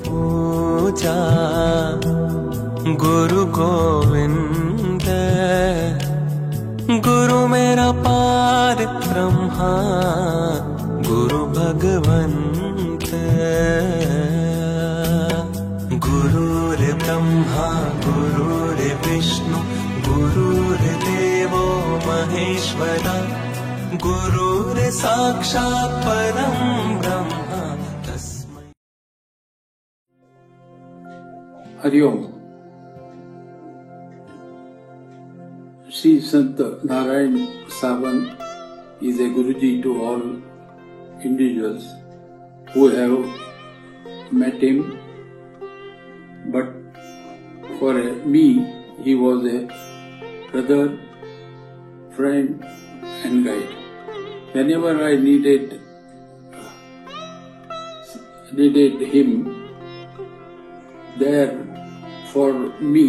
पूजा गुरु गोविंद, गुरु मेरा पाद ब्रह्मा, गुरु भगवंत। गुरुर्ब्रह्मा गुरुर्विष्णु गुरुर्देवो महेश्वरा, गुरुर्साक्षात् परं ब्रह्म। Hariom. Sri Sant Narayan Sawant is a Guruji to all individuals who have met him, but for me he was a brother, friend and guide. Whenever I needed him, there for me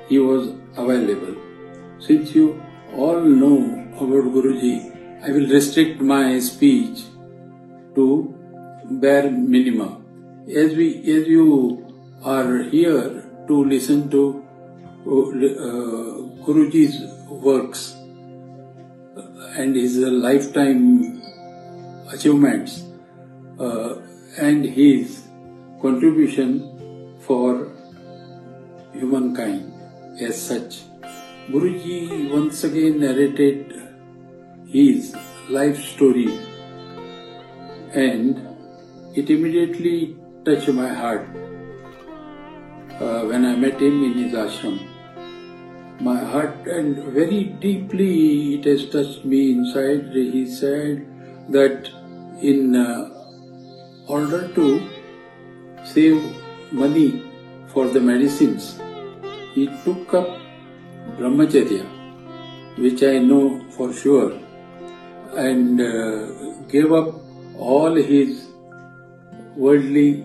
he was available. Since you all know about Guruji, I will restrict my speech to bare minimum. As you are here to listen to Guruji's works and his lifetime achievements and his contribution for humankind as such, Guruji once again narrated his life story, and it immediately touched my heart when I met him in his ashram. My heart, and very deeply it has touched me inside. He said that in order to save money for the medicines, he took up Brahmacharya, which I know for sure, and gave up all his worldly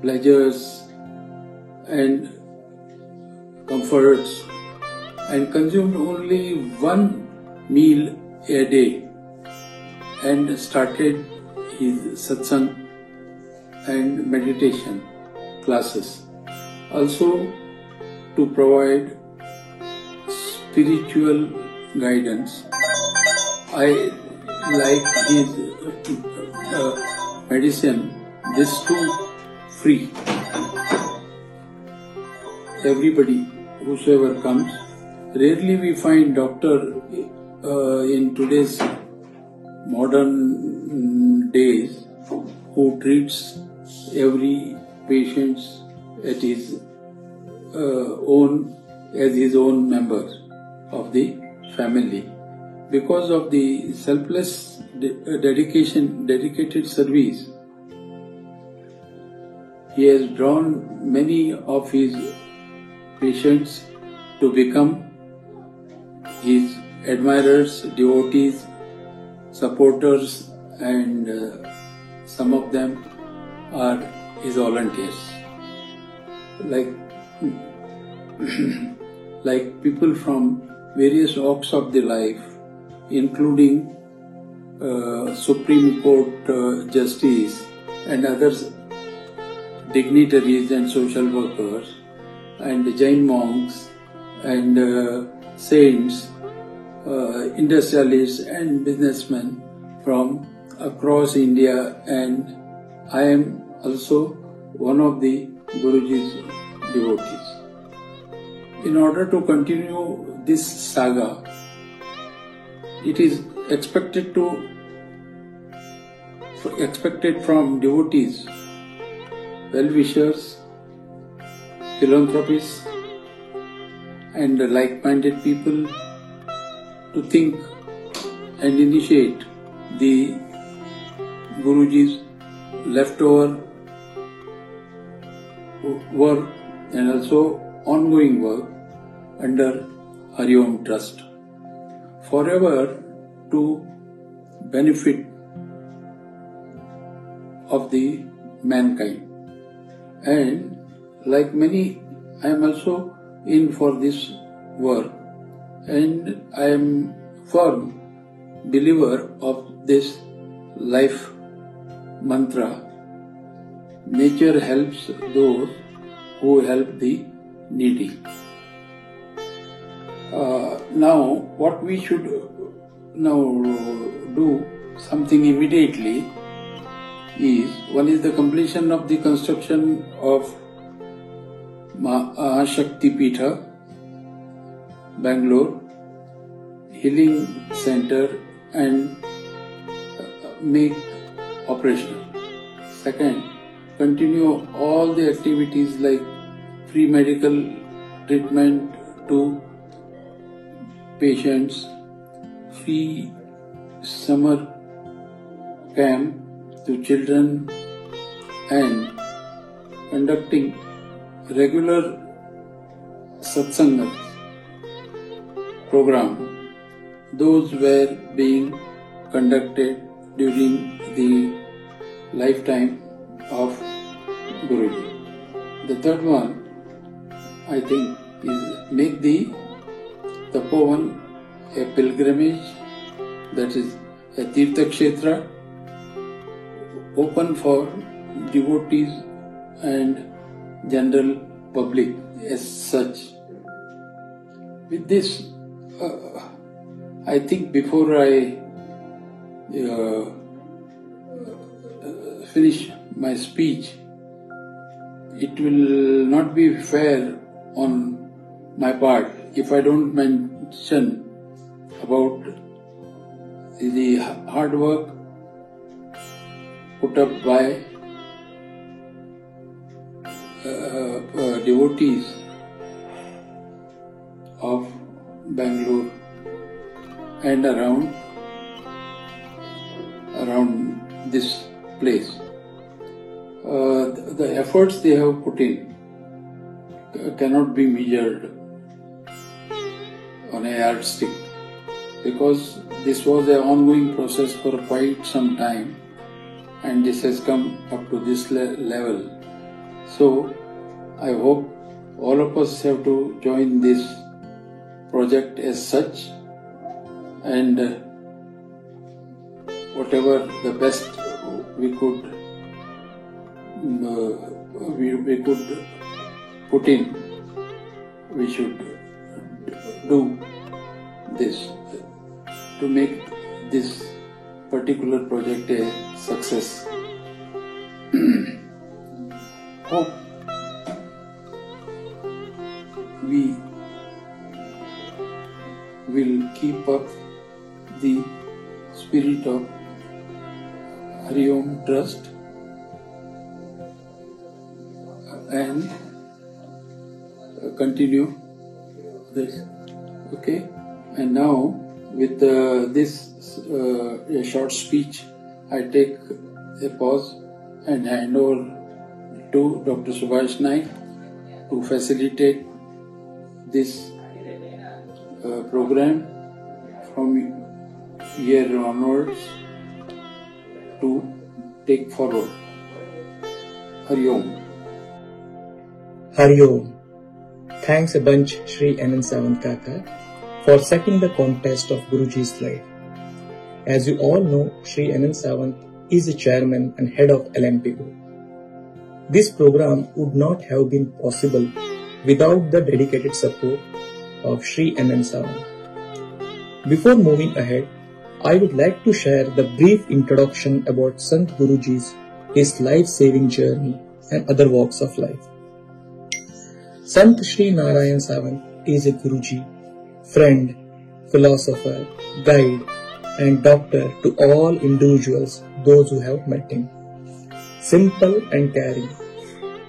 pleasures and comforts and consumed only one meal a day and started his satsang and meditation classes. Also to provide spiritual guidance. I like his medicine, this too free. Everybody, whosoever comes, rarely we find doctor in today's modern days who treats every patient at his own member of the family. Because of the selfless dedicated service, he has drawn many of his patients to become his admirers, devotees, supporters, and some of them are his volunteers. Like people from various walks of the life, including Supreme Court Justice and others, dignitaries and social workers, and Jain monks and saints, industrialists and businessmen from across India, and I am also one of the Guruji's devotees. In order to continue this saga, it is expected from devotees, well-wishers, philanthropists, and like-minded people to think and initiate the Guruji's leftover work and also ongoing work under Hari Om Trust, forever to benefit of the mankind. And like many, I am also in for this work, and I am firm believer of this life mantra: nature helps those who help the needy. Now, what we should now do something immediately is, one is the completion of the construction of Mahashakti Pitha, Bangalore, healing center, and make operational. Second, continue all the activities like free medical treatment to patients, free summer camp to children, and conducting regular satsangas program. Those were being conducted during the lifetime of Guruji. The third one, I think, is make the Tapovan a pilgrimage, that is a Tirtha Kshetra, open for devotees and general public as such. With this, I think before I finish my speech, it will not be fair on my part if I don't mention about the hard work put up by devotees of Bangalore and around this place. The efforts they have put in cannot be measured on a yardstick, because this was an ongoing process for quite some time, and this has come up to this level. So I hope all of us have to join this project as such, and whatever the best we could put in, we should do this to make this particular project a success. Hope we will keep up the spirit of Hari Om Trust and continue this. Okay, and now with this short speech, I take a pause and hand over to Dr. Subhash Naik to facilitate this program from here onwards to take forward. Hari Om. Hari Om. Thanks a bunch, Sri Anand Sawant Kaka, for setting the context of Guruji's life. As you all know, Sri Anand Sawant is the chairman and head of LMP Group. This program would not have been possible without the dedicated support of Sri Anand Sawant. Before moving ahead, I would like to share the brief introduction about Sant Guruji's, his life-saving journey and other walks of life. Sant Sri Narayan Sawant is a Guruji, friend, philosopher, guide and doctor to all individuals, those who have met him. Simple and caring,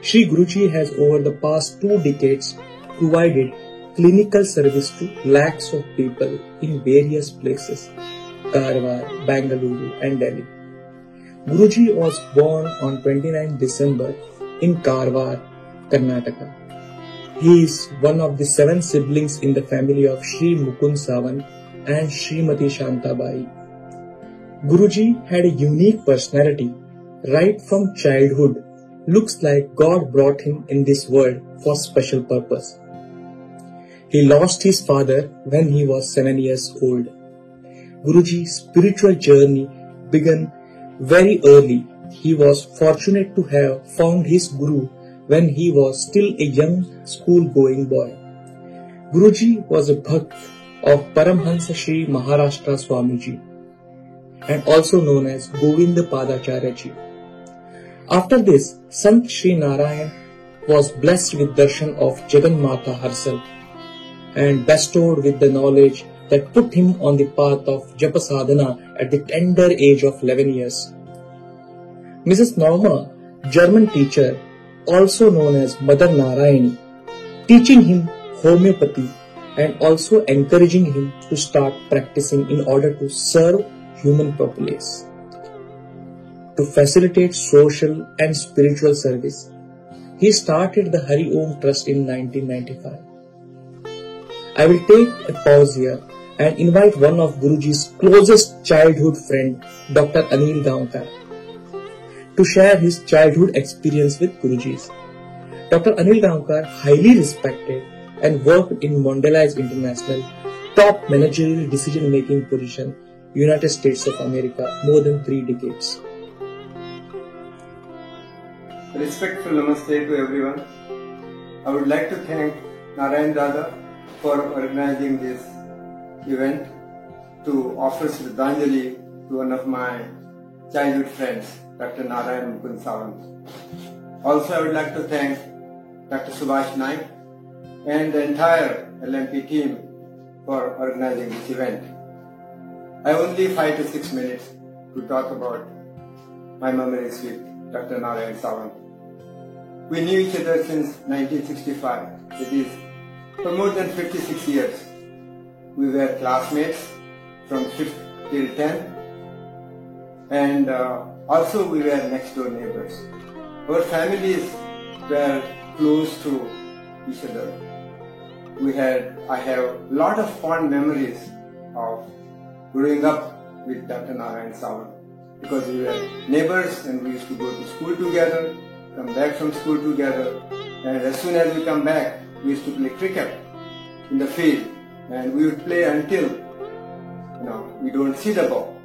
Sri Guruji has over the past 2 decades provided clinical service to lakhs of people in various places, Karwar, Bangalore and Delhi. Guruji was born on 29 December in Karwar, Karnataka. He is one of the 7 siblings in the family of Sri Mukund Sawant and Srimati Shantabai. Guruji had a unique personality. Right from childhood, looks like God brought him in this world for special purpose. He lost his father when he was 7 years old. Guruji's spiritual journey began very early. He was fortunate to have found his Guru when he was still a young school-going boy. Guruji was a Bhakt of Paramhansa Shri Maharashtra Swamiji and also known as Govinda Padacharya Ji. After this, Sant Shri Narayan was blessed with darshan of Jagan Mata herself and bestowed with the knowledge that put him on the path of Japa Sadhana at the tender age of 11 years. Mrs. Norma, German teacher, also known as Mother Narayani, teaching him homeopathy and also encouraging him to start practicing in order to serve human populace. To facilitate social and spiritual service, he started the Hari Om Trust in 1995. I will take a pause here and invite one of Guruji's closest childhood friend, Dr. Anil Gaonkar, to share his childhood experience with Guruji's. Dr. Anil Gaonkar, highly respected and worked in Mondelez International, top managerial decision-making position, United States of America, more than 3 decades. Respectful namaste to everyone. I would like to thank Narayan Dada for organizing this event to offer Shraddhanjali to one of my childhood friends, Dr. Narayan Mukund Sawant. Also, I would like to thank Dr. Subhash Naik and the entire LMP team for organizing this event. I have only 5 to 6 minutes to talk about my memories with Dr. Narayan Sawant. We knew each other since 1965, that is, for more than 56 years. We were classmates from 5th till 10th, and also we were next door neighbors. Our families were close to each other. I have a lot of fond memories of growing up with Dr. Narayan Sawant because we were neighbors and we used to go to school together, come back from school together, and as soon as we come back, we used to play cricket in the field, and we would play until we don't see the ball.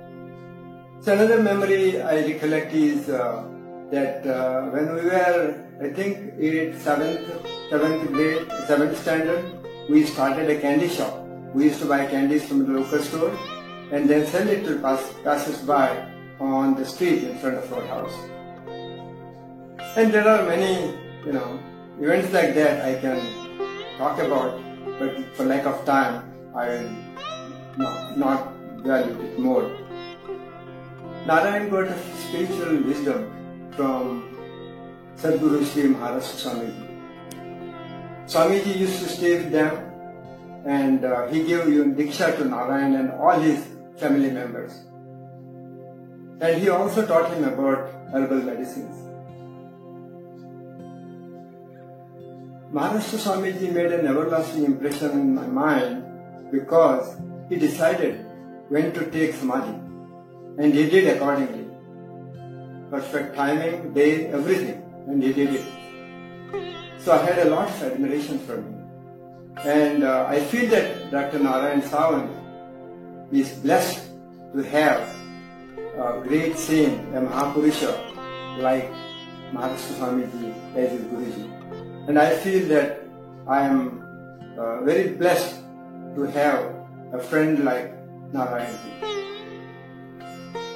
So another memory I recollect is that when we were, I think, in 7th grade, 7th standard, we started a candy shop. We used to buy candies from the local store and then sell it to passers-by on the street in front of our house. And there are many, events like that I can talk about, but for lack of time, I will not value it more. Narayan got a spiritual wisdom from Sadguru Sri Maharashtra Swamiji. Swamiji used to stay with them, and he gave Diksha to Narayan and all his family members. And he also taught him about herbal medicines. Maharashtra Swamiji made an everlasting impression in my mind because he decided when to take Samadhi, and he did accordingly. Perfect timing, day, everything, and he did it. So I had a lot of admiration for him. And I feel that Dr. Narayan Sawant is blessed to have a great saint, a Mahapurusha like Maharashtra Swamiji as his Guruji. And I feel that I am very blessed to have a friend like Narayan.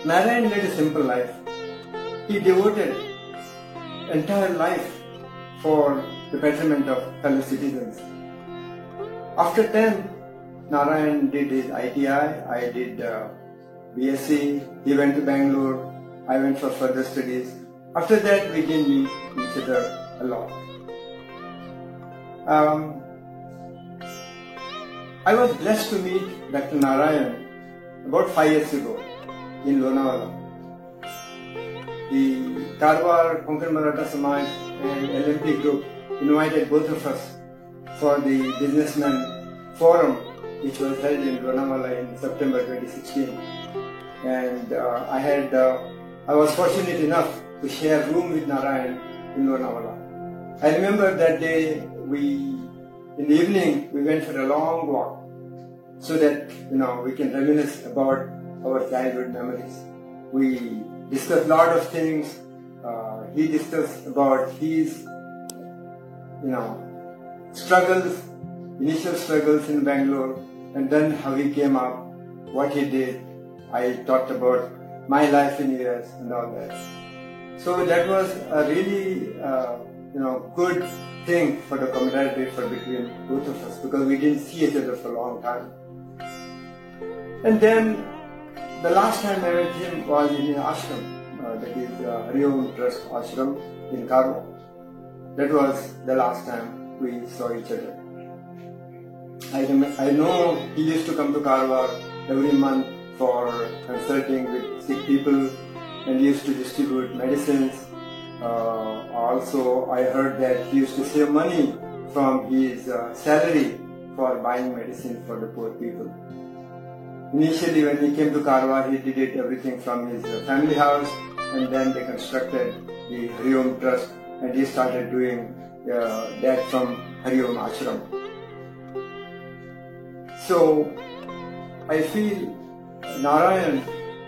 Narayan led a simple life. He devoted entire life for the betterment of fellow citizens. After 10, Narayan did his ITI, I did BSc, he went to Bangalore, I went for further studies. After that, we didn't meet each other a lot. I was blessed to meet Dr. Narayan about 5 years ago in Lonavala. The Karwar Konkan Maratha Samaj and LMP group invited both of us for the businessman forum which was held in Lonavala in September 2016. And I was fortunate enough to share room with Narayan in Lonavala. I remember that day in the evening we went for a long walk so that we can reminisce about our childhood memories. We discussed a lot of things. He discussed about his initial struggles in Bangalore, and then how he came up, what he did. I talked about my life in US and all that. So that was a really good thing for the camaraderie between both of us, because we didn't see each other for a long time. And then the last time I met him was in an ashram, that is Hari Om Trust Ashram in Karwar. That was the last time we saw each other. I know he used to come to Karwar every month for consulting with sick people, and he used to distribute medicines. Also, I heard that he used to save money from his salary for buying medicine for the poor people. Initially, when he came to Karwar, he did everything from his family house, and then they constructed the Hari Om Trust, and he started doing that from Hari Om Ashram. So, I feel Narayan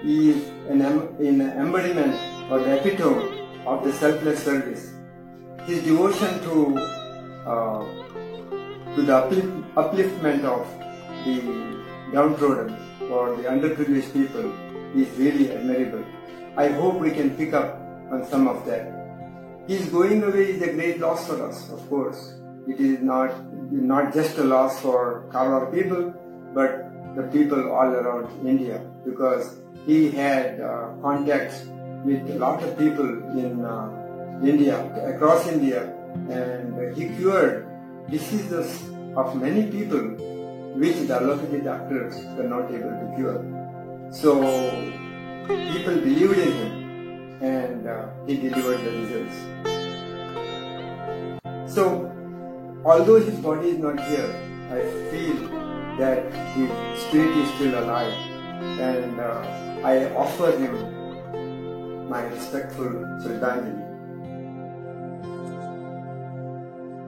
is an embodiment or the epitome of the selfless service. His devotion to the upliftment of the downtrodden or the underprivileged people is really admirable. I hope we can pick up on some of that. His going away is a great loss for us, of course. It is not just a loss for Karwar people, but the people all around India, because he had contacts with a lot of people in India, across India, and he cured diseases of many people which the allopathy doctors were not able to cure. So people believed in him, and he delivered the results. So although his body is not here, I feel that his spirit is still alive, and I offer him my respectful Shraddhanjali.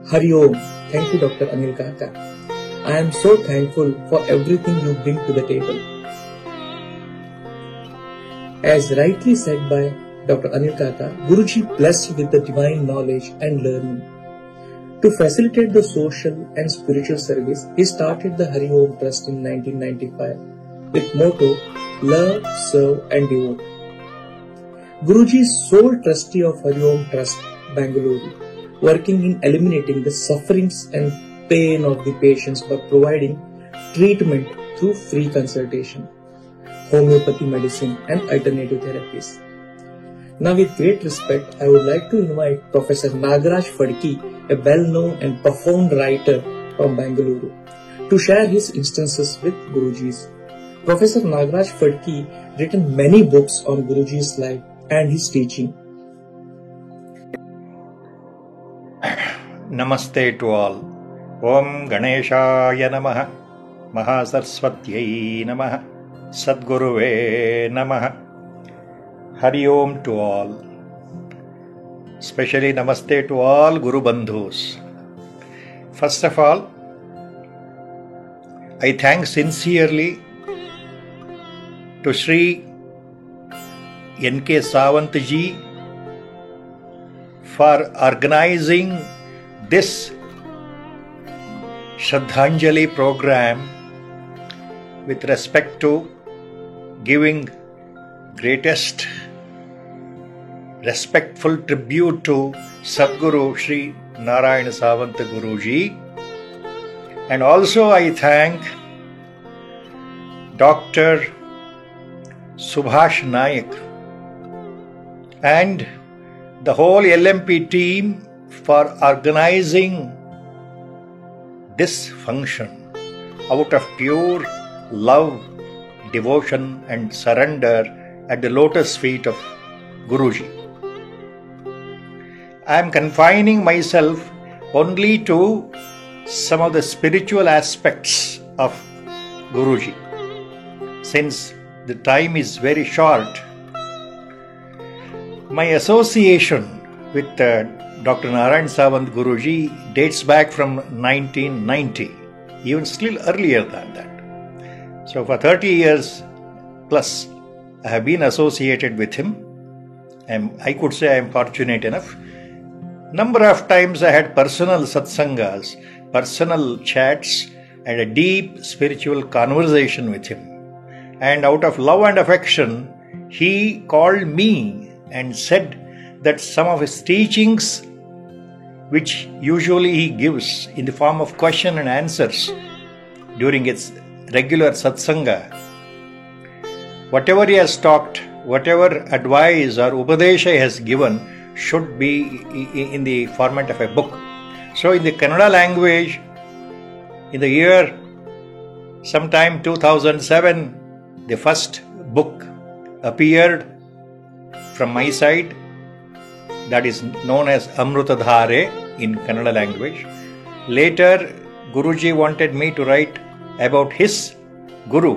Hari Om. Thank you, Dr. Anil Kaka. I am so thankful for everything you bring to the table. As rightly said by Dr. Anil Kaka, Guruji blessed with the divine knowledge and learning. To facilitate the social and spiritual service, he started the Hari Om Trust in 1995 with motto, Love, Serve and Devote. Guruji is sole trustee of Hari Om Trust, Bangalore, working in eliminating the sufferings and pain of the patients by providing treatment through free consultation, homeopathy medicine and alternative therapies. Now, with great respect, I would like to invite Professor Nagaraj Phadke, a well-known and profound writer from Bangalore, to share his instances with Guruji's. Professor Nagaraj Phadke written many books on Guruji's life and his teaching. Namaste to all. Om Ganeshaya Namaha, Mahasaraswatyai Namaha, Sadguruve Namaha. Hari Om to all. Especially Namaste to all Guru Bandhus. First of all, I thank sincerely to Sri N.K. Sawant ji for organizing this Shraddhanjali program with respect to giving greatest respectful tribute to Sadguru Sri Narayana Sawant Guruji. And also I thank Dr. Subhash Naik and the whole LMP team for organizing this function out of pure love, devotion and surrender at the lotus feet of Guruji. I am confining myself only to some of the spiritual aspects of Guruji. Since the time is very short, my association with Dr. Narayan Sawant Guruji dates back from 1990, even still earlier than that. So for 30 years plus, I have been associated with him, and I could say I am fortunate enough. Number of times I had personal satsangas, personal chats, and a deep spiritual conversation with him. And out of love and affection, he called me and said that some of his teachings, which usually he gives in the form of question and answers during its regular satsanga, whatever he has talked, whatever advice or upadesha he has given, should be in the format of a book. So in the Kannada language, in the year sometime 2007, the first book appeared from my side, that is known as Amrutadhare in Kannada language. Later, Guruji wanted me to write about his Guru,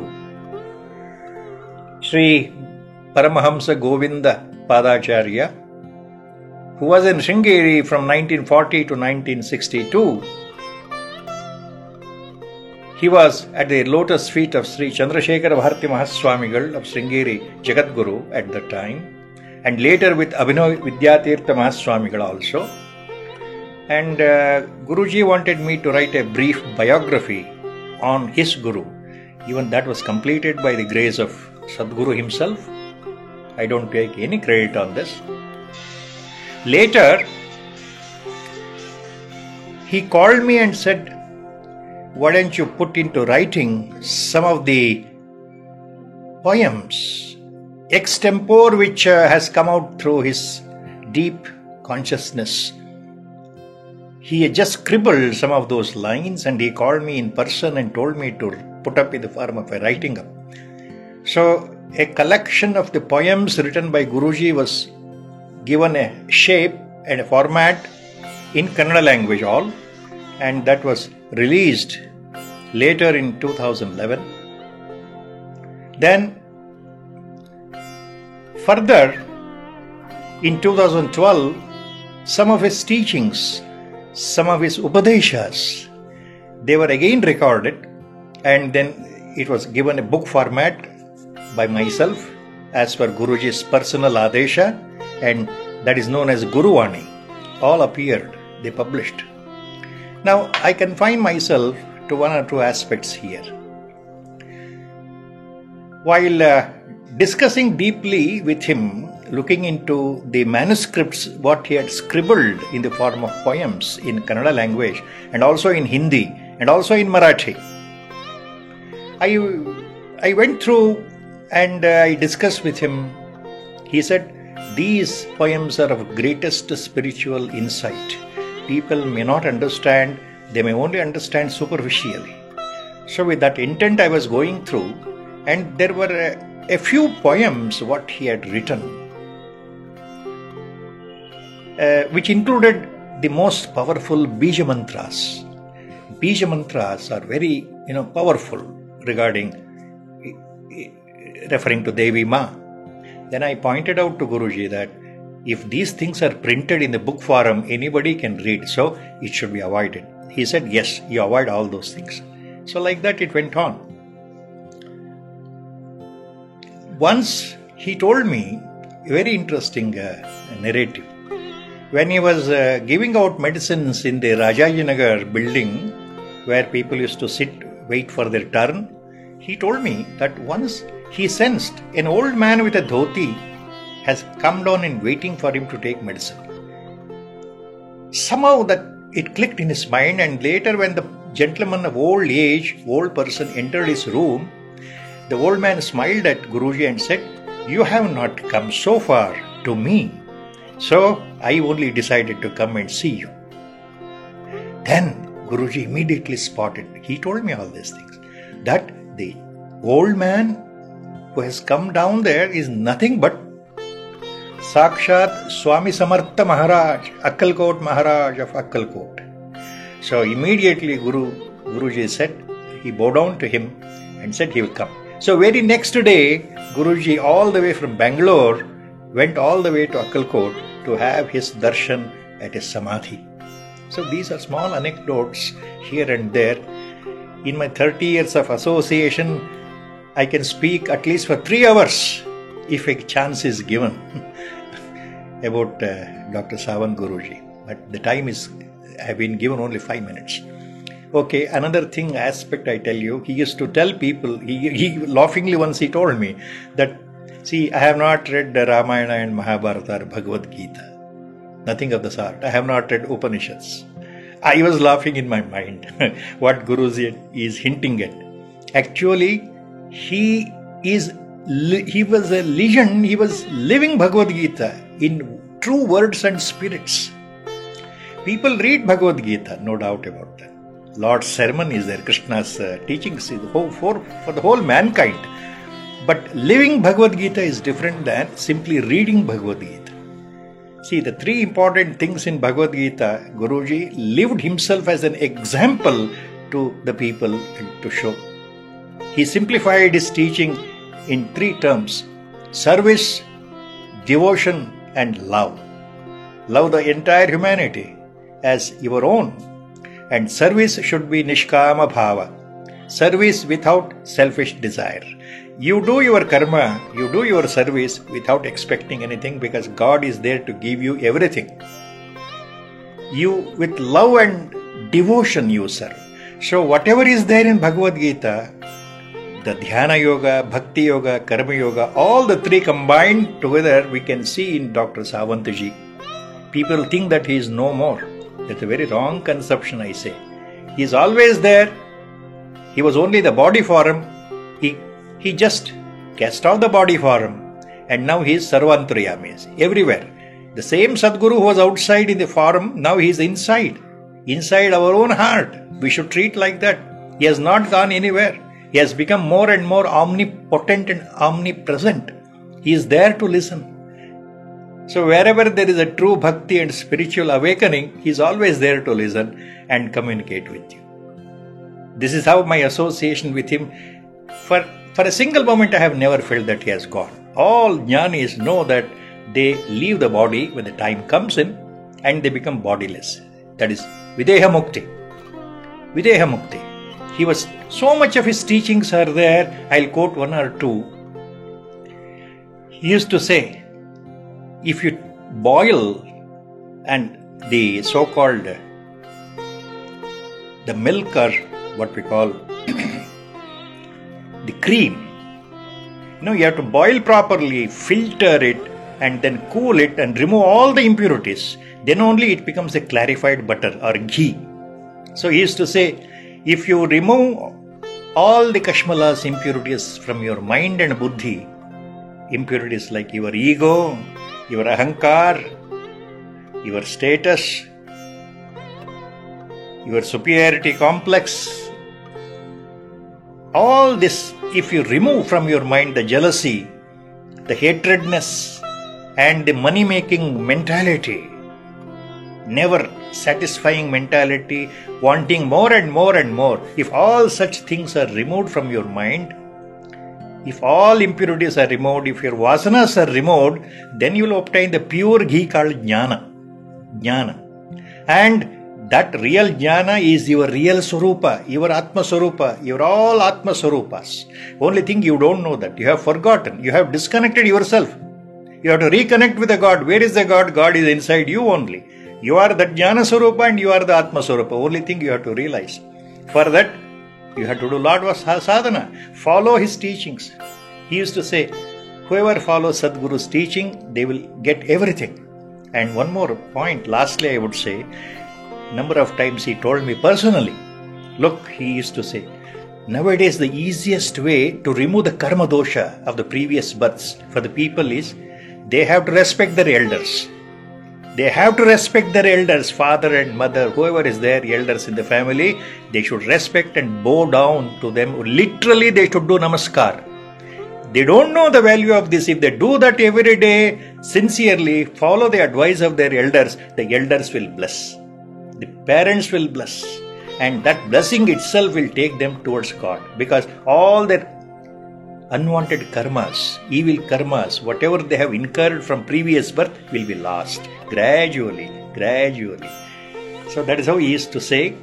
Sri Paramahamsa Govinda Padacharya, who was in Sringeri from 1940 to 1962. He was at the lotus feet of Sri Chandrasekhara Bharati Mahaswamigal of Sringeri Jagadguru at that time, and later with Abhinav Vidyatirtha Mahaswamigal also. And Guruji wanted me to write a brief biography on his Guru. Even that was completed by the grace of Sadguru himself. I don't take any credit on this. Later, he called me and said, why don't you put into writing some of the poems, extempore, which has come out through his deep consciousness. He had just scribbled some of those lines and he called me in person and told me to put up in the form of a writing up. So a collection of the poems written by Guruji was given a shape and a format in Kannada language all, and that was released later in 2011. Then further in 2012, some of his teachings, some of his upadeshas, they were again recorded, and then it was given a book format by myself as per Guruji's personal adesha, and that is known as Guruvani. All appeared, they published. Now I confine myself to one or two aspects here. While discussing deeply with him, looking into the manuscripts, what he had scribbled in the form of poems in Kannada language, and also in Hindi, and also in Marathi, I went through and I discussed with him. He said, these poems are of greatest spiritual insight. People may not understand, they may only understand superficially. So with that intent I was going through, and there were a few poems what he had written, which included the most powerful Bija Mantras. Bija Mantras are very powerful regarding referring to Devi Ma. Then I pointed out to Guruji that if these things are printed in the book form, anybody can read, so it should be avoided. He said, yes, you avoid all those things. So like that it went on. Once he told me a very interesting narrative. When he was giving out medicines in the Rajajinagar building, where people used to sit, wait for their turn, he told me that once he sensed an old man with a dhoti has come down and waiting for him to take medicine. Somehow that it clicked in his mind, and later when the gentleman of old age, old person entered his room, the old man smiled at Guruji and said, you have not come so far to me, so I only decided to come and see you. Then Guruji immediately spotted, he told me all these things, that the old man who has come down there is nothing but Sakshat Swami Samartha Maharaj, Akkalkot Maharaj of Akkalkot. So immediately Guruji said, he bowed down to him and said he will come. So very next day, Guruji all the way from Bangalore went all the way to Akkalkot to have his darshan at his samadhi. So these are small anecdotes here and there. In my 30 years of association, I can speak at least for 3 hours if a chance is given about Dr. Sawant Guruji. But the time have been given only 5 minutes. Okay, another thing, aspect I tell you, he used to tell people, he laughingly once he told me that, see, I have not read the Ramayana and Mahabharata or Bhagavad Gita. Nothing of the sort. I have not read Upanishads. I was laughing in my mind what Guruji is hinting at. Actually, he was a legend, he was living Bhagavad Gita in true words and spirits. People read Bhagavad Gita, no doubt about that. Lord's sermon is there, Krishna's teachings is for the whole mankind. But living Bhagavad Gita is different than simply reading Bhagavad Gita. See, the 3 important things in Bhagavad Gita, Guruji lived himself as an example to the people and to show. He simplified his teaching in 3 terms: service, devotion and love. Love the entire humanity as your own. And service should be nishkama bhava. Service without selfish desire. You do your karma, you do your service without expecting anything because God is there to give you everything. You, with love and devotion, you serve. So whatever is there in Bhagavad Gita, the Dhyana Yoga, Bhakti Yoga, Karma Yoga, all the 3 combined together we can see in Dr. Sawantji. People think that he is no more. That's a very wrong conception, I say. He is always there. He was only the body form. He just cast off the body form and now he is Sarvantriyami, everywhere. The same Sadguru who was outside in the form, now he is inside our own heart. We should treat like that. He has not gone anywhere. He has become more and more omnipotent and omnipresent. He is there to listen. So wherever there is a true bhakti and spiritual awakening, he is always there to listen and communicate with you. This is how my association with him, for a single moment I have never felt that he has gone. All jnanis know that they leave the body when the time comes in and they become bodiless. That is Videha Mukti. Videha Mukti. He was, so much of his teachings are there. I'll quote 1 or 2. He used to say, if you boil and the so-called the milk or what we call the cream, you have to boil properly, filter it and then cool it and remove all the impurities. Then only it becomes a clarified butter or ghee. So he used to say, if you remove all the Kashmalas impurities from your mind and buddhi, impurities like your ego, your ahankar, your status, your superiority complex, all this, if you remove from your mind the jealousy, the hatredness and the money-making mentality, never satisfying mentality, wanting more and more and more, if all such things are removed from your mind, if all impurities are removed, if your vasanas are removed, then you will obtain the pure ghee called jnana. And that real jnana is your real Swarupa, your Atma Swarupa, your all Atma Swarupas. Only thing you don't know that. You have forgotten. You have disconnected yourself. You have to reconnect with the God. Where is the God? God is inside you only. You are the Jnana Swarupa and you are the Atma Swarupa. Only thing you have to realize. For that, you have to do lot of sadhana. Follow his teachings. He used to say, whoever follows Sadguru's teaching, they will get everything. And one more point, lastly I would say, number of times he told me personally, look, he used to say, nowadays the easiest way to remove the karma dosha of the previous births for the people is, they have to respect their elders. They have to respect their elders, father and mother, whoever is there, elders in the family, they should respect and bow down to them. Literally they should do namaskar. They don't know the value of this. If they do that every day, sincerely follow the advice of their elders, the elders will bless. The parents will bless. And that blessing itself will take them towards God. Because all their unwanted karmas, evil karmas, whatever they have incurred from previous birth will be lost gradually. So that is how he used to say.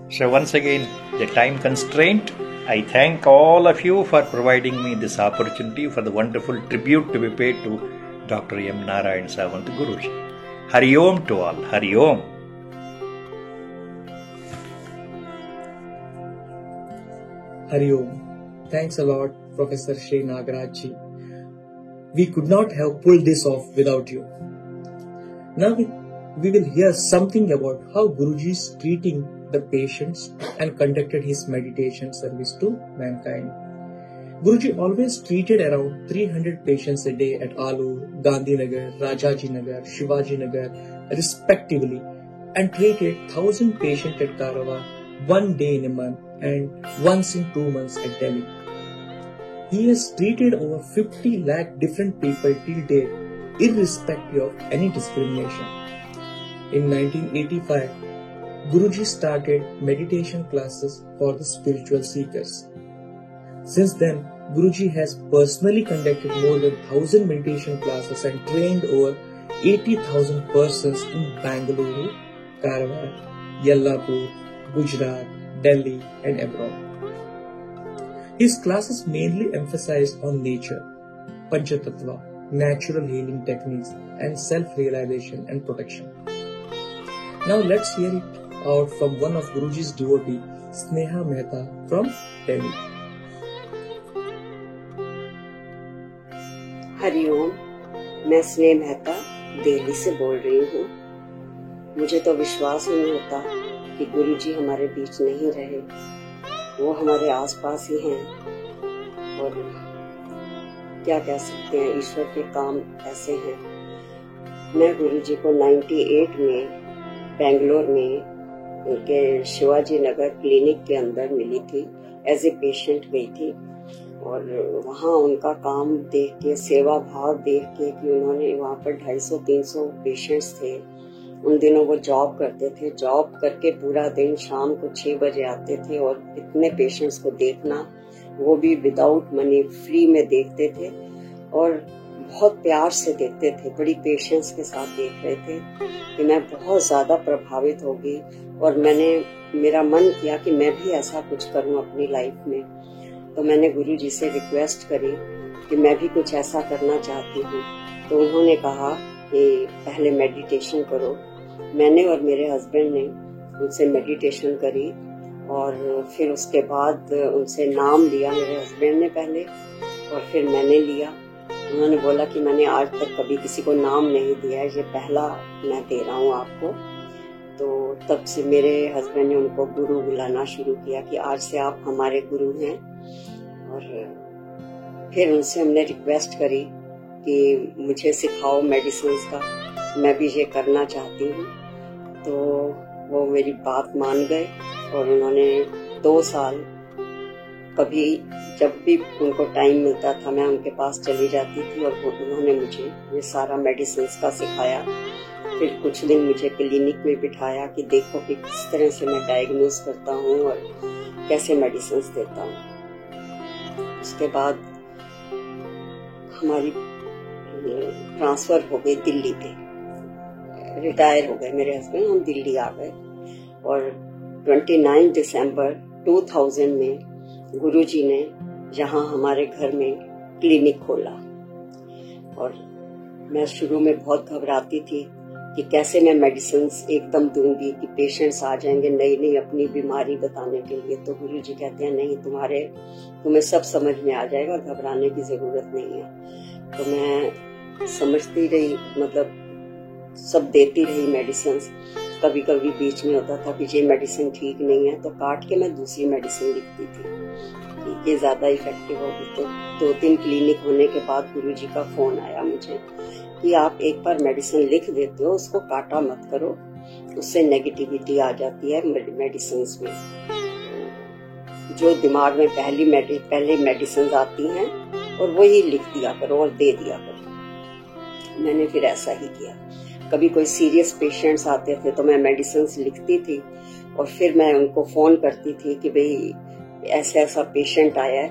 So once again, the time constraint, I thank all of you for providing me this opportunity for the wonderful tribute to be paid to Dr. M. Narayan Sawant Guruji. Hari Om to all. Hari Om. Hari Om. Thanks a lot, Professor Shri Nagaraj ji. We could not have pulled this off without you. Now we will hear something about how Guruji is treating the patients and conducted his meditation service to mankind. Guruji always treated around 300 patients a day at Alur, Gandhinagar, Rajaji Nagar, Shivaji Nagar respectively, and treated 1,000 patients at Karawa one day in a month and once in 2 months at Delhi. He has treated over 50 lakh different people till date, irrespective of any discrimination. In 1985, Guruji started meditation classes for the spiritual seekers. Since then, Guruji has personally conducted more than 1,000 meditation classes and trained over 80,000 persons in Bangalore, Karwar, Yellapur, Gujarat, Delhi and abroad. His classes mainly emphasized on nature, Panchatattva, natural healing techniques and self-realization and protection. Now let's hear it out from one of Guruji's devotee, Sneha Mehta from Delhi. Hariom, मैं स्नेह मेहता दिल्ली से बोल रही हूँ। मुझे तो विश्वास ही नहीं होता कि गुरुजी हमारे बीच नहीं रहे। वो हमारे आसपास ही हैं और क्या कह सकते हैं, ईश्वर के काम ऐसे हैं। मैं गुरुजी को 98 में बेंगलोर में उनके शिवाजी नगर क्लिनिक के अंदर मिली थी, एज ए पेशेंट गई थी और वहाँ उनका काम देख के, सेवा भाव देख के कि उन्होंने वहाँ पर 250-300 पेशेंट्स थे। उन दिनों वो जॉब करते थे, जॉब करके पूरा दिन शाम को 6 बजे आते थे और इतने पेशेंट्स को देखना, वो भी विदाउट मनी, फ्री में देखते थे और बहुत प्यार से देखते थे, बड़ी पेशेंस के साथ देख रहे थे कि मैं बहुत ज्यादा प्रभावित हो गई और मेरा मन किया कि मैं भी ऐसा कुछ करूं अपनी लाइफ में। तो मैंने गुरुजी से रिक्वेस्ट करी कि मैं भी कुछ ऐसा करना चाहती हूँ। तो उन्होंने कहा कि पहले मेडिटेशन करो। मैंने और मेरे हस्बैंड ने उनसे मेडिटेशन करी और फिर उसके बाद उनसे नाम लिया, मेरे हस्बैंड ने पहले और फिर मैंने लिया। उन्होंने बोला कि मैंने आज तक कभी किसी को नाम नहीं दिया है, ये पहला मैं दे रहा हूँ आपको। तो तब से मेरे हस्बैंड ने उनको गुरु बुलाना शुरू किया कि आज से आप हमारे गुरु हैं। और फिर उनसे हमने रिक्वेस्ट करी कि मुझे सिखाओ मेडिसिन का, मैं भी ये करना चाहती हूँ। तो वो मेरी बात मान गए और उन्होंने 2 साल कभी जब भी उनको टाइम मिलता था मैं उनके पास चली जाती थी और उन्होंने मुझे ये सारा मेडिसिन का सिखाया। फिर कुछ दिन मुझे क्लिनिक में बिठाया कि देखो कि किस तरह से मैं डायग्नोस करता हूँ और कैसे मेडिसिन देता हूँ। उसके बाद हमारी ट्रांसफर हो गई दिल्ली पे, रिटायर हो गए मेरे हस्बैंड, हम दिल्ली आ गए और 29 दिसंबर 2000 में गुरुजी ने यहाँ हमारे घर में क्लिनिक खोला। और मैं शुरू में बहुत घबराती थी कि कैसे मैं मेडिसिन एकदम दूंगी कि पेशेंट्स आ जाएंगे नई नई अपनी बीमारी बताने के लिए। तो गुरुजी कहते हैं नहीं, तुम्हें सब समझ में आ जाएगा, घबराने की जरूरत नहीं है। तो मैं समझती रही, मतलब सब देती रही मेडिसिन। कभी कभी बीच में होता था कि ये मेडिसिन ठीक नहीं है तो काट के मैं दूसरी मेडिसिन लिखती थी कि ये ज्यादा इफेक्टिव होगी। तो 2-3 क्लिनिक होने के बाद गुरुजी का फोन आया मुझे कि आप एक बार मेडिसिन लिख देते हो, उसको काटा मत करो, उससे नेगेटिविटी आ जाती है मेडिसिन में। जो दिमाग में पहले मेडिसिन आती हैं और वही लिख दिया करो और दे दिया करो। मैंने फिर ऐसा ही किया। कभी कोई सीरियस पेशेंट्स आते थे तो मैं मेडिसिन लिखती थी और फिर मैं उनको फोन करती थी कि भाई ऐसा ऐसा पेशेंट आया है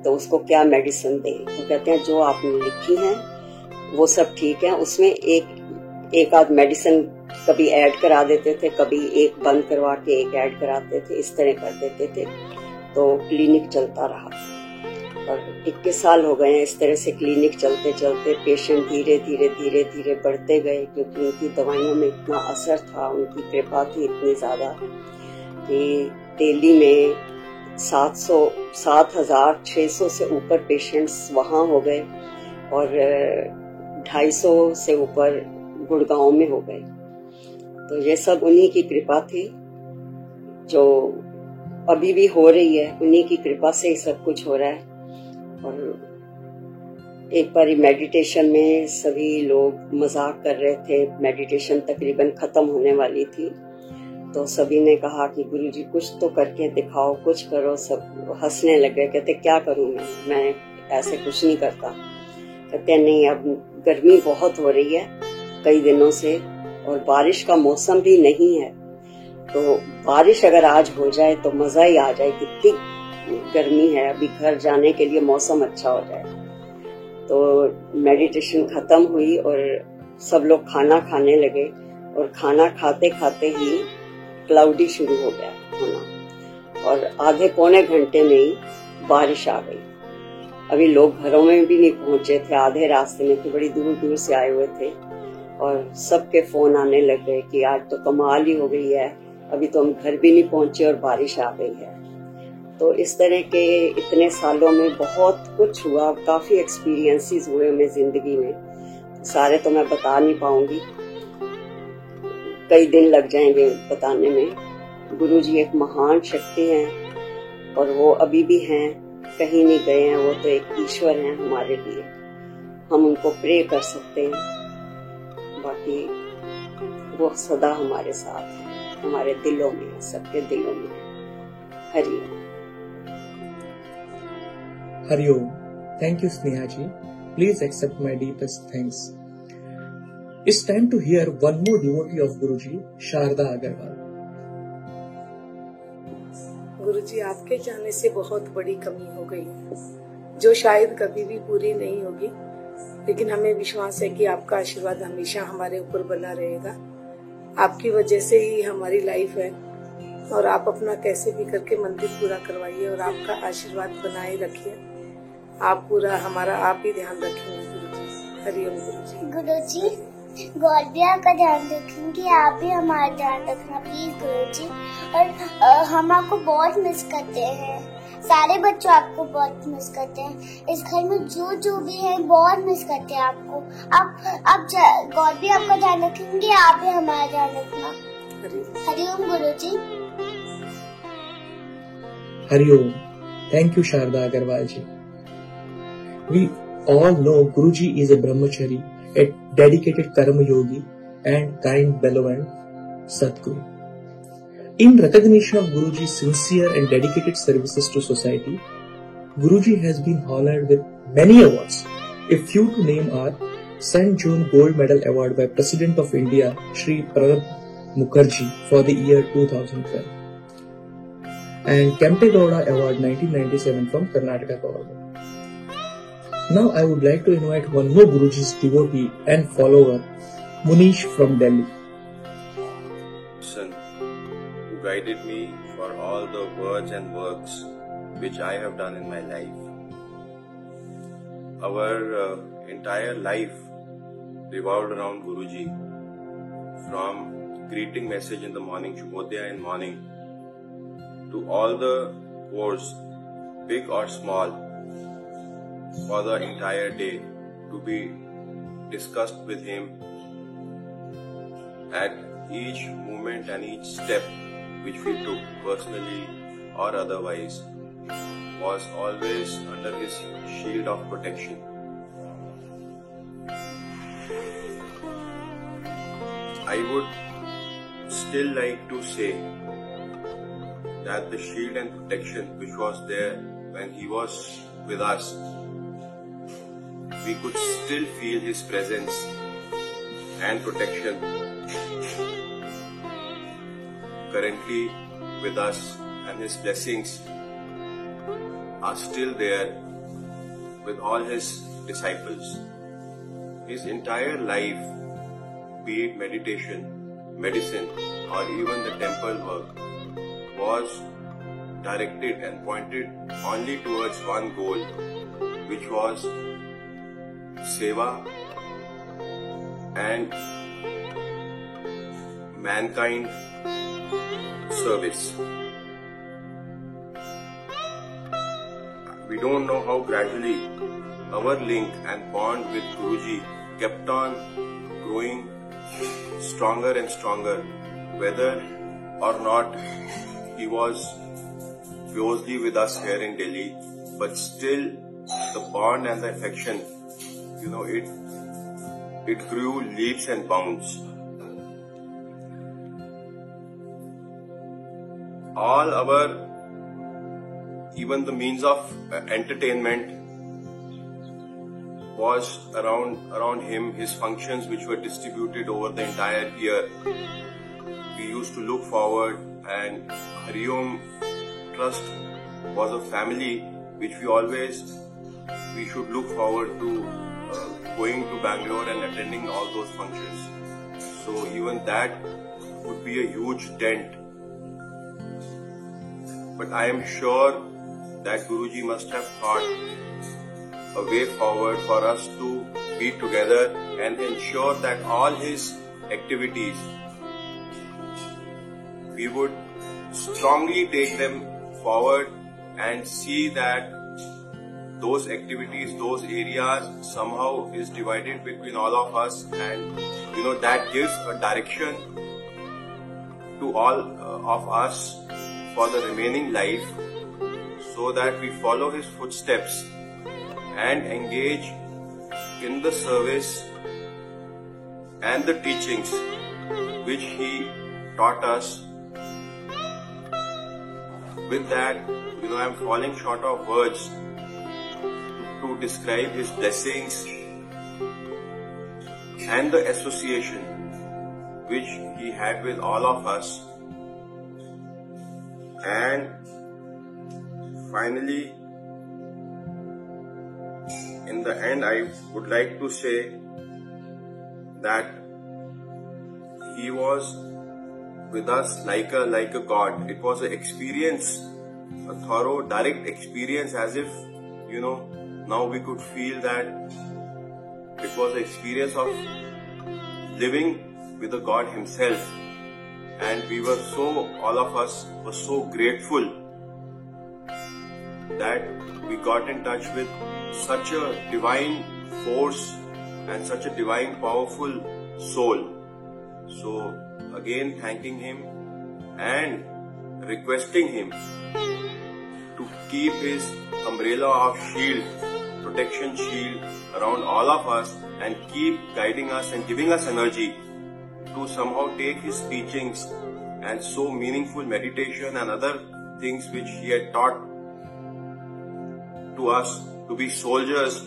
तो उसको क्या मेडिसिन दें। तो कहते हैं जो आपने लिखी है वो सब ठीक है, उसमें एक आध मेडिसिन कभी ऐड करा देते थे, कभी एक बंद करवा के एक ऐड कराते थे, इस तरह कर देते थे। तो क्लिनिक चलता रहा और 21 साल हो गए हैं इस तरह से क्लिनिक चलते चलते। पेशेंट धीरे धीरे धीरे धीरे बढ़ते गए क्योंकि उनकी दवाइयों में इतना असर था, उनकी कृपा थी इतनी ज्यादा कि दिल्ली में 7,600 से ऊपर पेशेंट्स वहां हो गए और 250 से ऊपर गुड़गांव में हो गए। तो ये सब उन्हीं की कृपा थी जो अभी भी हो रही है, उन्हीं की कृपा से ही सब कुछ हो रहा है। और एक बार मेडिटेशन में सभी लोग मजाक कर रहे थे, मेडिटेशन तकरीबन खत्म होने वाली थी, तो सभी ने कहा कि गुरुजी कुछ तो करके दिखाओ, कुछ करो। सब हंसने लगे, कहते क्या करूं मैं ऐसे कुछ नहीं करता। कहते नहीं, अब गर्मी बहुत हो रही है कई दिनों से और बारिश का मौसम भी नहीं है, तो बारिश अगर आज हो जाए तो मजा ही आ जाए। कितनी गर्मी है, अभी घर जाने के लिए मौसम अच्छा हो जाए। तो मेडिटेशन खत्म हुई और सब लोग खाना खाने लगे और खाना खाते खाते ही क्लाउडी शुरू हो गया होना और आधे पौने घंटे में ही बारिश आ गई। अभी लोग घरों में भी नहीं पहुंचे थे, आधे रास्ते में थे, बड़ी दूर दूर से आए हुए थे और सबके फोन आने लग गए कि आज तो कमाल ही हो गई है, अभी तो हम घर भी नहीं पहुंचे और बारिश आ गई है। तो इस तरह के इतने सालों में बहुत कुछ हुआ, काफी एक्सपीरियंसेस हुए हमें जिंदगी में, सारे तो मैं बता नहीं पाऊंगी, कई दिन लग जाएंगे बताने में। गुरुजी एक महान शक्ति हैं और वो अभी भी हैं, कहीं नहीं गए हैं, वो तो एक ईश्वर हैं हमारे लिए। हम उनको प्रे कर सकते हैं, बाकी वो सदा हमारे साथ हैं, हमारे दिलों में, सबके दिलों में। Hariom. Hariom. Thank you, Sneha ji. Please accept my deepest thanks. It's time to hear one more devotee of Guruji, Sharda Agarwal. गुरुजी, आपके जाने से बहुत बड़ी कमी हो गई है जो शायद कभी भी पूरी नहीं होगी, लेकिन हमें विश्वास है कि आपका आशीर्वाद हमेशा हमारे ऊपर बना रहेगा। आपकी वजह से ही हमारी लाइफ है और आप अपना कैसे भी करके मंदिर पूरा करवाइए और आपका आशीर्वाद बनाए रखिए। आप पूरा हमारा आप ही ध्यान रखेंगे गुरुजी। हरिओम गुरुजी। गुरुजी, गॉड भी आपका ध्यान रखेंगे, आप भी हमारा ध्यान रखना प्लीज गुरुजी। और हम आपको बहुत मिस करते हैं, सारे बच्चों आपको बहुत मिस करते हैं, इस घर में जो भी है बहुत मिस करते हैं आपको। आप गॉड भी आपका ध्यान रखेंगे, आप भी हमारा ध्यान रखना। हरिओम गुरुजी। Hariom. Thank you, Sharda Agarwal ji. We all know Guruji is a brahmachari, a dedicated karma yogi and kind, benevolent Sadguru. In recognition of Guruji's sincere and dedicated services to society, Guruji has been honored with many awards. A few to name are St. John Gold Medal Award by President of India, Shri Pranab Mukherjee for the year 2012. And Kempegowda Award 1997 from Karnataka government. Now I would like to invite one more Guruji's devotee and follower, Munish from Delhi. Son, who guided me for all the words and works which I have done in my life. Our entire life revolved around Guruji, from greeting message in the morning, Shubhodaya in morning, to all the course, big or small, for the entire day to be discussed with him at each moment and each step which we took personally or otherwise was always under his shield of protection. I would still like to say that the shield and protection which was there when he was with us we could still feel his presence and protection currently with us, and his blessings are still there with all his disciples. His entire life, be it meditation, medicine, or even the temple work, was directed and pointed only towards one goal, which was seva and mankind service. We don't know how gradually our link and bond with Guruji kept on growing stronger and stronger, whether or not he was closely with us here in Delhi, but still the bond and the affection, it grew leaps and bounds. All our, even the means of entertainment was around him, his functions which were distributed over the entire year. We used to look forward, and Hari Om Trust was a family which we should look forward to going to Bangalore and attending all those functions. So even that would be a huge dent. But I am sure that Guruji must have thought a way forward for us to be together and ensure that all his activities, we would strongly take them forward and see that those activities, those areas somehow is divided between all of us, and that gives a direction to all of us for the remaining life, so that we follow his footsteps and engage in the service and the teachings which he taught us. With that, I am falling short of words to describe his blessings and the association which he had with all of us. And finally, in the end, I would like to say that he was with us like a God. It was an experience, a thorough, direct experience, as if, now we could feel that it was an experience of living with the God himself. And all of us were so grateful that we got in touch with such a divine force and such a divine, powerful soul. So again, thanking him and requesting him to keep his umbrella of shield, protection shield around all of us, and keep guiding us and giving us energy to somehow take his teachings and so meaningful meditation and other things which he had taught to us to be soldiers.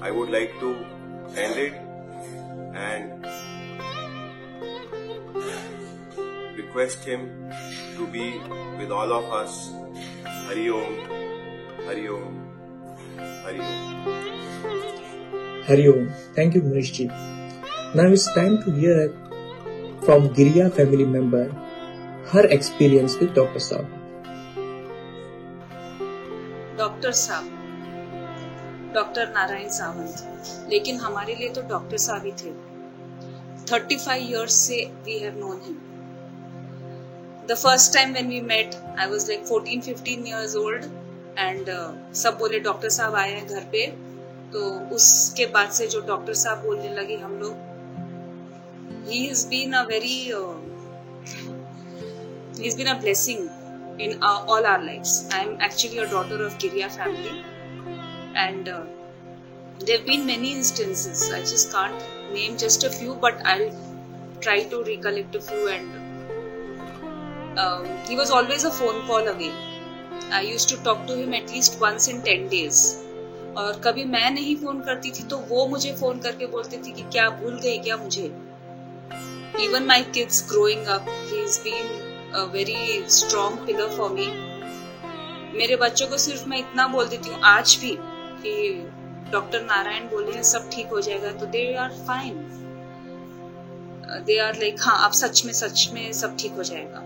I would like to end it and request him to be with all of us. Hari Om, Hari Om, Hari Om. Hari Om. Thank you, Manish ji. Now it's time to hear from Giriya family member her experience with Dr. Saab. Doctor साहब, doctor Narayan Sawant, लेकिन हमारे लिए तो doctor साहब ही थे. 35 years से we have known him. The first time when we met, I was like 14-15 years old and सब बोले डॉक्टर साहब आए हैं घर पे. तो उसके बाद से जो डॉक्टर साहब बोलने लगे हम लोग, he has been a blessing in all our lives. I am actually a daughter of Giriya family, and there have been many instances. I just can't name just a few, but I'll try to recollect a few. And he was always a phone call away. I used to talk to him at least once in 10 days. और कभी मैं नहीं phone करती थी तो वो मुझे phone करके बोलती थी कि क्या भूल गई क्या मुझे. Even my kids growing up, he's been a very strong pillar for me. मेरे बच्चों को सिर्फ मैं इतना बोल देती हूँ आज भी कि डॉक्टर नारायण बोले हैं सब ठीक हो जाएगा, तो they are fine. They are like हाँ अब सच में सब ठीक हो जाएगा.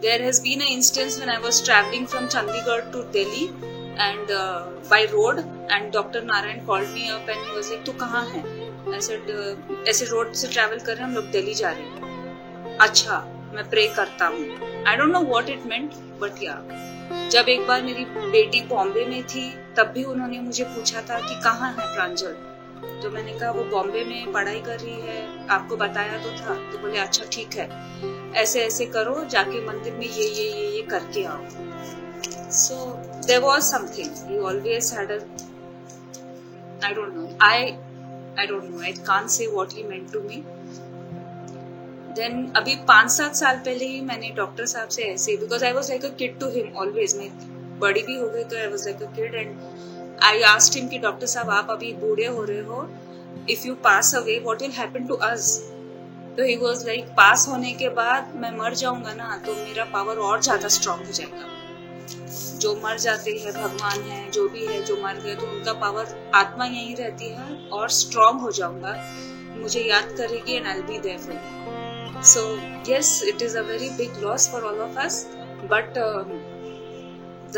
There has been an instance when I was traveling from Chandigarh to Delhi and by road, and Dr. Narayan called me up and he was like, तू कहाँ है? I said, ऐसे रोड से ट्रैवल कर रहे हैं हम लोग, दिल्ली जा रहे हैं. अच्छा मैं प्रे करता हूँ. I don't know what it meant, but yeah. जब एक बार मेरी बेटी बॉम्बे में थी तब भी उन्होंने मुझे पूछा था कि कहाँ है प्रांजल, तो मैंने कहा वो बॉम्बे में पढ़ाई कर रही है, आपको बताया तो था. तो बोले अच्छा ठीक है, ऐसे ऐसे करो, जाके मंदिर में ये करके आओ. So there was something. He always had a, I don't know. I can't say what he meant to me. Then अभी 5-7 साल पहले ही मैंने डॉक्टर साहब से ऐसे, because I was like a kid to him always. मैं बड़ी भी हो गई तो I was like a kid and I asked him कि डॉक्टर साहब आप अभी बूढ़े हो रहे हो, if you pass away what will happen to us? तो he was like पास होने के बाद मैं मर जाऊंगा ना तो मेरा पावर और ज्यादा स्ट्रॉन्ग हो जाएगा. जो मर जाते हैं भगवान है जो भी है, जो मर गए तो उनका पावर, आत्मा यहीं रहती है और स्ट्रॉन्ग हो जाऊंगा, मुझे याद करेगी and I will be there for you. So yes it is a very big loss for all of us, but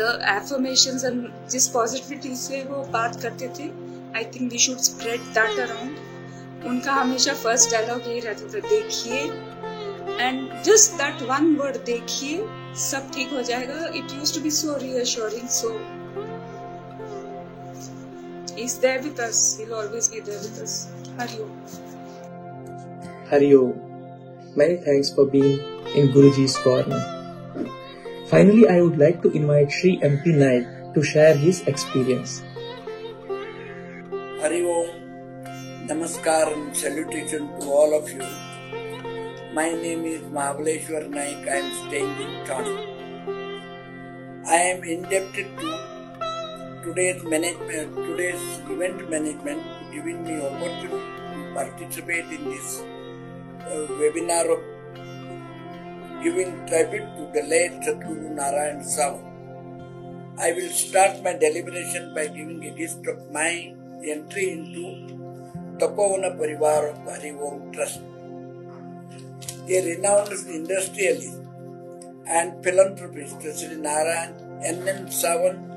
the affirmations and जिस पॉजिटिविटी से वो बात करते थे, I think we should spread that around. उनका हमेशा first dialogue यही रहता था, देखिए, and just that one word, देखिए सब ठीक हो जाएगा. It used to be so reassuring. So he's there with us, he'll always be there with us. Hari Om. Hari Om. Many thanks for being in Guruji's corner. Finally, I would like to invite Shri MP Naik to share his experience. Hari Om. Namaskar and salutation to all of you. My name is Mahabaleshwar Naik. I am staying in Thane. I am indebted to today's event management for giving me opportunity to participate in this webinar of giving tribute to the late Sadhguru Narayan Sawant. I will start my deliberation by giving a gist of my entry into Tapovana Parivar of Hari Om Trust. A renowned industrialist and philanthropist, Sri Narayan N.M. Sawant,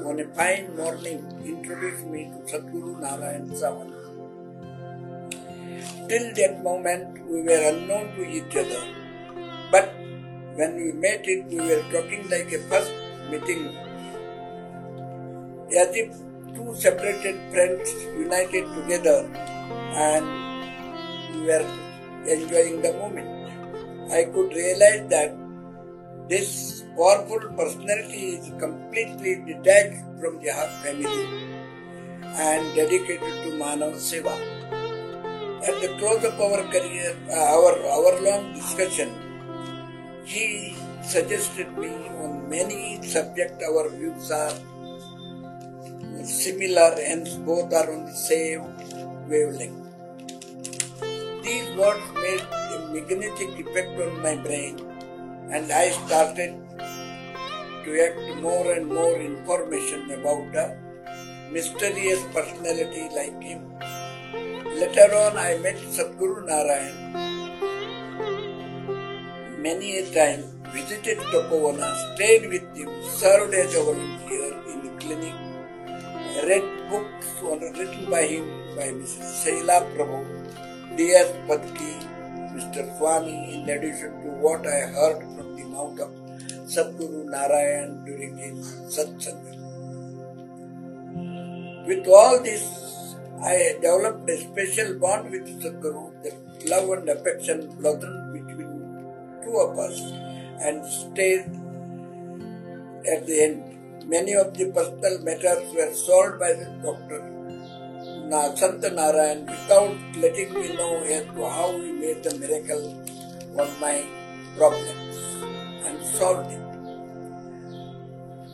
on a fine morning introduced me to Sadhguru Narayan Sawant. Till that moment, we were unknown to each other. But when we met we were talking like a first meeting, as if two separated friends united together, and we were enjoying the moment. I could realize that this powerful personality is completely detached from the family and dedicated to Manav Seva. At the close of our career, our long discussion, he suggested me on many subjects our views are similar and both are on the same wavelength. These words made a magnetic effect on my brain, and I started to act more and more information about a mysterious personality like him. Later on, I met Sadhguru Narayan many a time, visited Tapovana, stayed with him, served as a volunteer in the clinic, read books written by him by Mrs. Shaila Prabhu, D.S. Padki, Mr. Swami, in addition to what I heard from the mouth of Sadhguru Narayan during his satsanga. With all this, I developed a special bond with Sadhguru, the love and affection blossomed between two of us and stayed at the end. Many of the personal matters were solved by the Dr. Sant Narayan without letting me know as to how he made the miracle on my problems and solved it.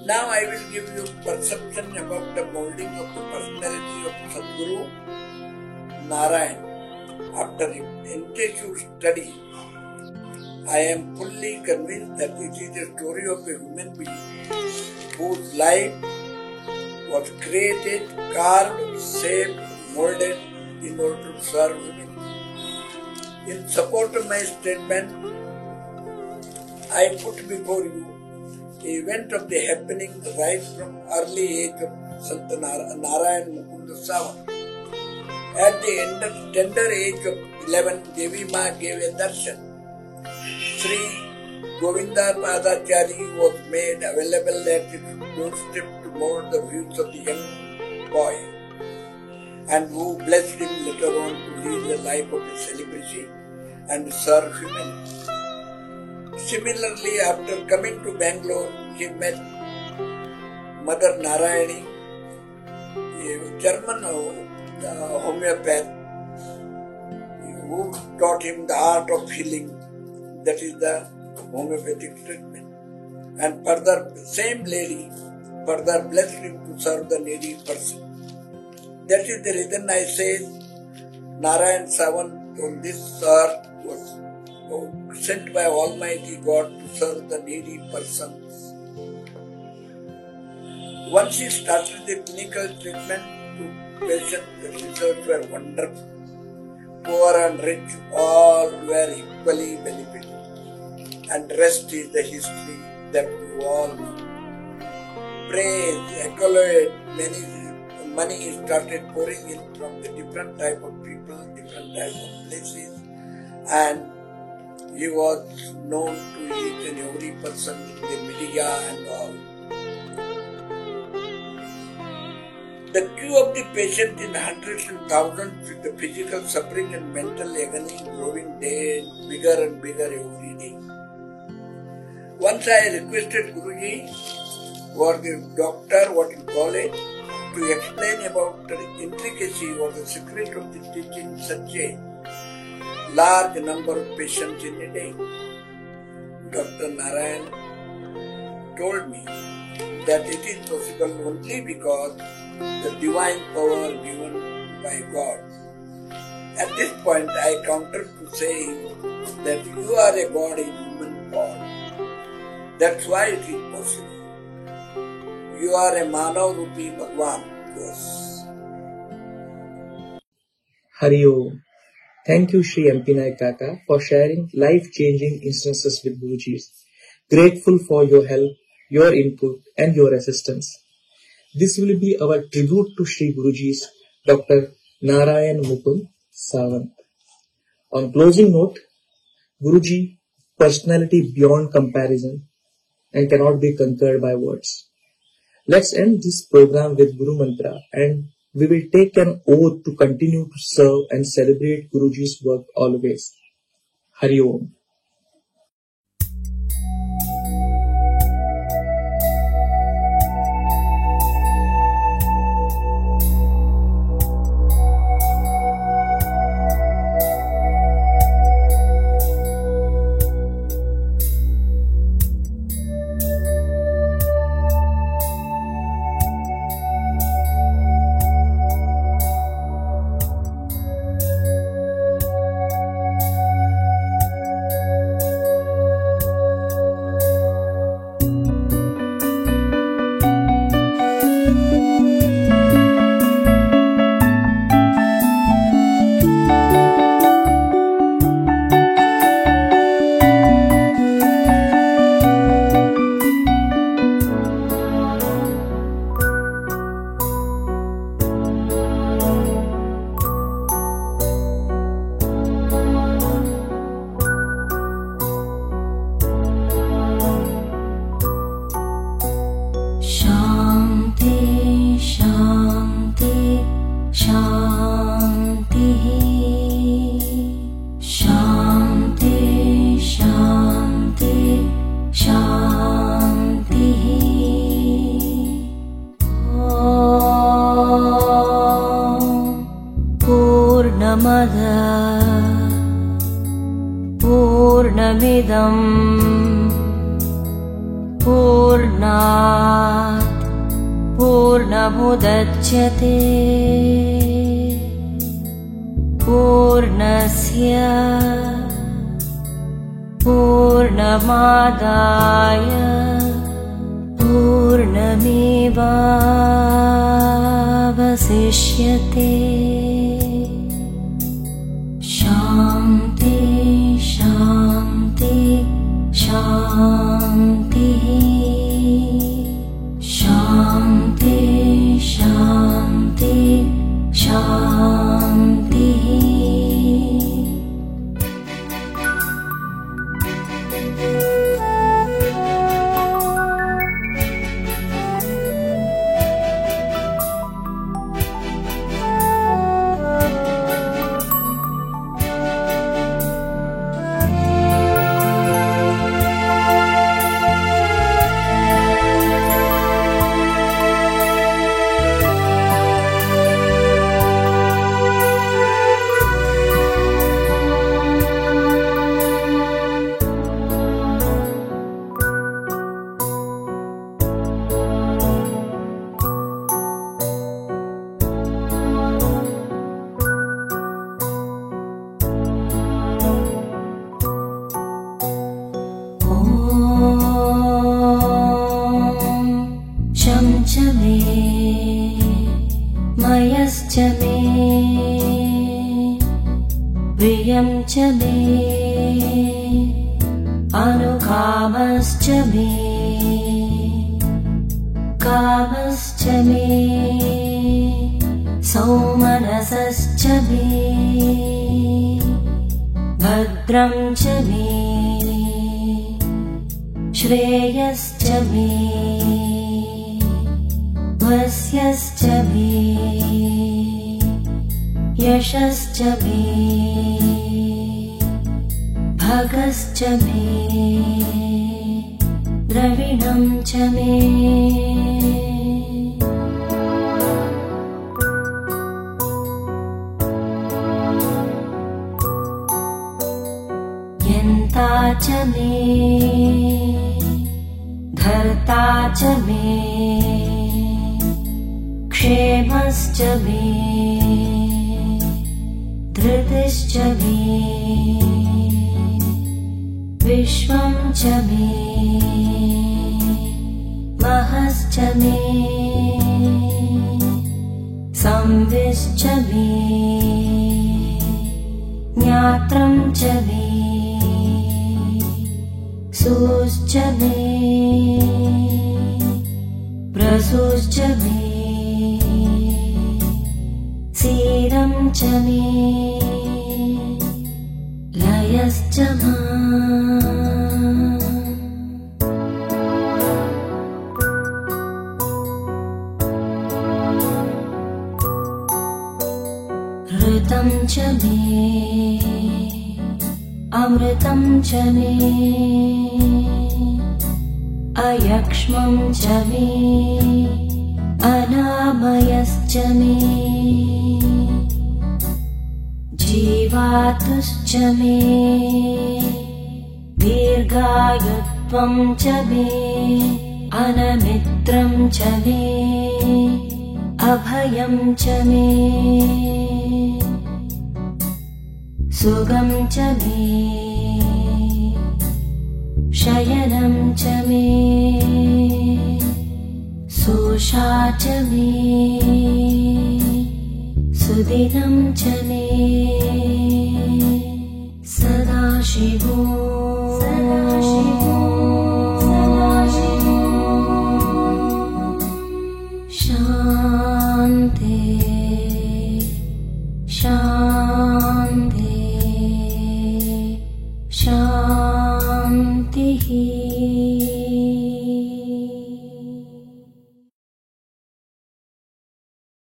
Now I will give you perception about the molding of the personality of Sadguru Narayan. After intensive study, I am fully convinced that it is a story of a human being whose life was created, carved, shaped, molded in order to serve humanity. In support of my statement, I put before you the event of the happening right from early age of Sant Narayan Mukunda Sawant. At the tender age of 11, Devi Ma gave a darshan. Sri Govinda Padachari was made available at his doorstep to mold the views of the young boy, and who blessed him later on to lead a life of a celebrity and serve humanity. Similarly, after coming to Bangalore, he met Mother Narayani, a German homeopath, who taught him the art of healing, that is the homeopathic treatment. And further, same lady further blessed him to serve the needy person. That is the reason I say Narayan Sawant on this earth was sent by Almighty God to serve the needy persons. Once he started the clinical treatment to patients, the results were wonderful. Poor and rich, all were equally benefited. And rest is the history that you all know. Praise, accolade, money started pouring in from the different type of people, different type of places, and he was known to each and every person in the media and all. The queue of the patient in hundreds and thousands with the physical suffering and mental agony growing day bigger and bigger every day. Once I requested Guruji or the doctor, what you call it, to explain about the intricacy or the secret of the teaching such a large number of patients in a day. Dr. Narayan told me that it is possible only because the divine power given by God. At this point, I countered to say that you are a God in human form. That's why it is possible. You are a Manav Rupi Bhagwan to us. Hari Om. Thank you, Sri MP Naik Kaka, for sharing life-changing instances with Guruji. Grateful for your help, your input, and your assistance. This will be our tribute to Sri Guruji's Dr. Narayan Mukund Sawant. On closing note, Guruji, personality beyond comparison and cannot be conquered by words. Let's end this program with Guru Mantra, and we will take an oath to continue to serve and celebrate Guruji's work always. Hari Om. पूर्णात् पूर्णमुदच्यते पूर्णस्य पूर्णमादाय पूर्णमेवावशिष्यते। शान्ति शान्ति शान्तिः। शान्ति शान्ति शान्तिः। मयश्च मे प्रियं च मे अनुकामश्च मे कामश्च मे सौमनसश्च मे भद्रं च मे श्रेयश्च मे वस्यश्च मे यशश्च मे भगश्च मे द्रविणं च मे। यन्ता च मे धर्ता च मे क्षेमश्च मे धृतिश्च मे विश्वं च मे महश्च मे संविश्च मे ज्ञात्रं च मे सुश्च मे प्रसुश्च मे सीरं च मे लयश्च मा। ऋतं च मे अमृतं च मे अयक्ष्मं च मे अनामयश्च मे जीवातुश्च मे दीर्घायुत्वं च मे अनमित्रं च मे अभयं च मे सुगं च मे शयनं च मे सुषा च मे सुदिनं च मे सदाशिवो